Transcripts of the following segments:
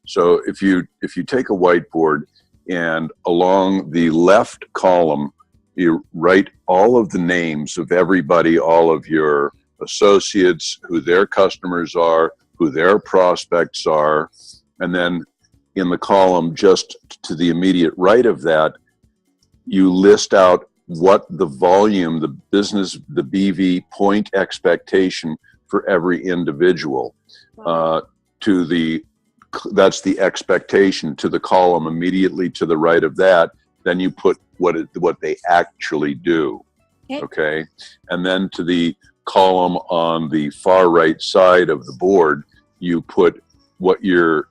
So if you take a whiteboard and along the left column, you write all of the names of everybody, all of your associates, who their customers are, who their prospects are, and then in the column just to the immediate right of that, you list out what the volume, the business, the BV point expectation for every individual. That's the expectation. To the column immediately to the right of that, then you put what they actually do. Okay, and then to the column on the far right side of the board, you put what your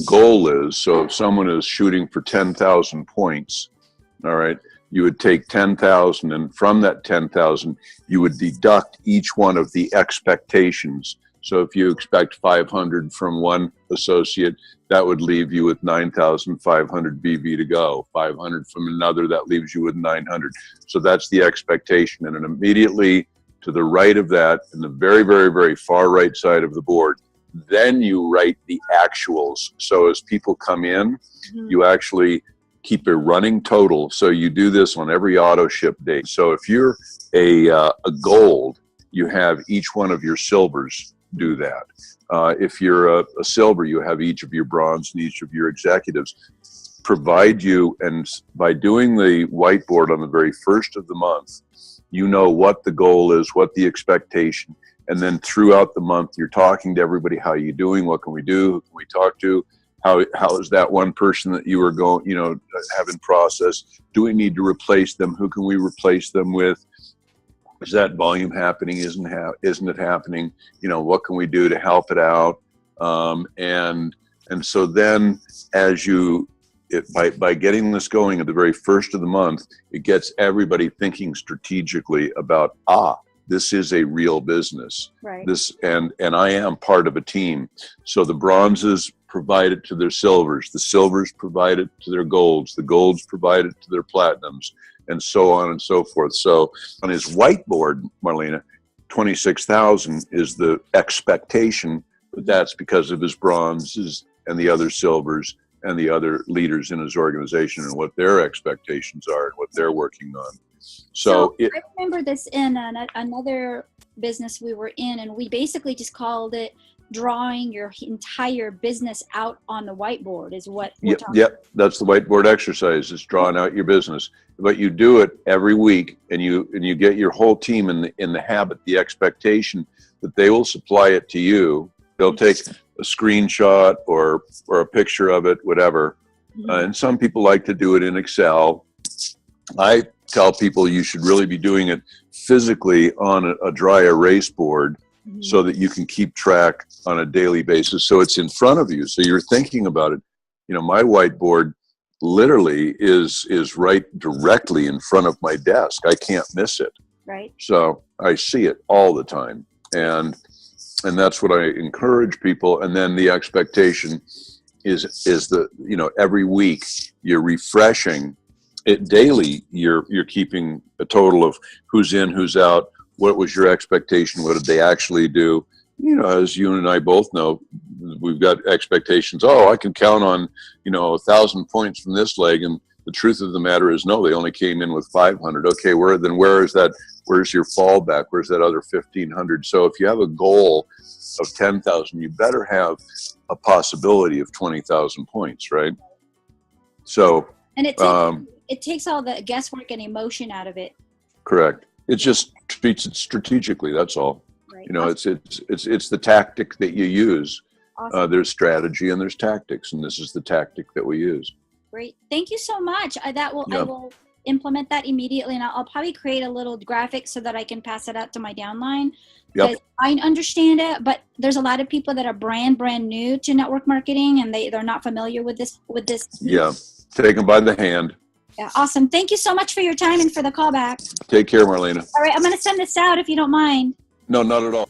goal is. So if someone is shooting for 10,000 points, all right, you would take 10,000, and from that 10,000, you would deduct each one of the expectations. So if you expect 500 from one associate, that would leave you with 9,500 BV to go. 500 from another, that leaves you with 900. So that's the expectation. And then immediately to the right of that, in the very, very, very far right side of the board, then you write the actuals. So as people come in, you actually keep a running total. So you do this on every auto ship date. So if you're a gold, you have each one of your silvers do that. If you're a silver, you have each of your bronze and each of your executives provide you. And by doing the whiteboard on the very first of the month, you know what the goal is, what the expectation. And then throughout the month, you're talking to everybody. How are you doing? What can we do? Who can we talk to? How is that one person that you were going, having process? Do we need to replace them? Who can we replace them with? Is that volume happening? Isn't it happening? What can we do to help it out? And so then, as by getting this going at the very first of the month, it gets everybody thinking strategically about this is a real business. Right. And I am part of a team. So the bronzes provide it to their silvers, the silvers provide it to their golds, the golds provide it to their platinums, and so on and so forth. So on his whiteboard, Marlena, 26,000 is the expectation, but that's because of his bronzes and the other silvers and the other leaders in his organization and what their expectations are and what they're working on. So I remember this in another business we were in, and we basically just called it drawing your entire business out on the whiteboard is what we're talking about. Yep, that's the whiteboard exercise, is drawing out your business. But you do it every week, and you get your whole team in the habit, the expectation that they will supply it to you. They'll take a screenshot or a picture of it, whatever. And some people like to do it in Excel. I tell people you should really be doing it physically on a dry erase board, so that you can keep track on a daily basis. So it's in front of you. So you're thinking about it. My whiteboard literally is right directly in front of my desk. I can't miss it. Right. So I see it all the time. And that's what I encourage people. And then the expectation is every week you're refreshing it daily. You're keeping a total of who's in, who's out. What was your expectation? What did they actually do? As you and I both know, we've got expectations. I can count on, 1,000 points from this leg. And the truth of the matter is, no, they only came in with 500. Okay, where is that? Where's your fallback? Where's that other 1,500? So if you have a goal of 10,000, you better have a possibility of 20,000 points, right? So, and it takes all the guesswork and emotion out of it. Correct. It just treats it strategically. That's all. Right. It's the tactic that you use. Awesome. There's strategy and there's tactics, and this is the tactic that we use. Great. Thank you so much. I will implement that immediately, and I'll probably create a little graphic so that I can pass it out to my downline. Because I understand it, but there's a lot of people that are brand new to network marketing, and they're not familiar with this. Yeah. Take them by the hand. Yeah, awesome. Thank you so much for your time and for the call back. Take care, Marlena. All right, I'm going to send this out if you don't mind. No, not at all.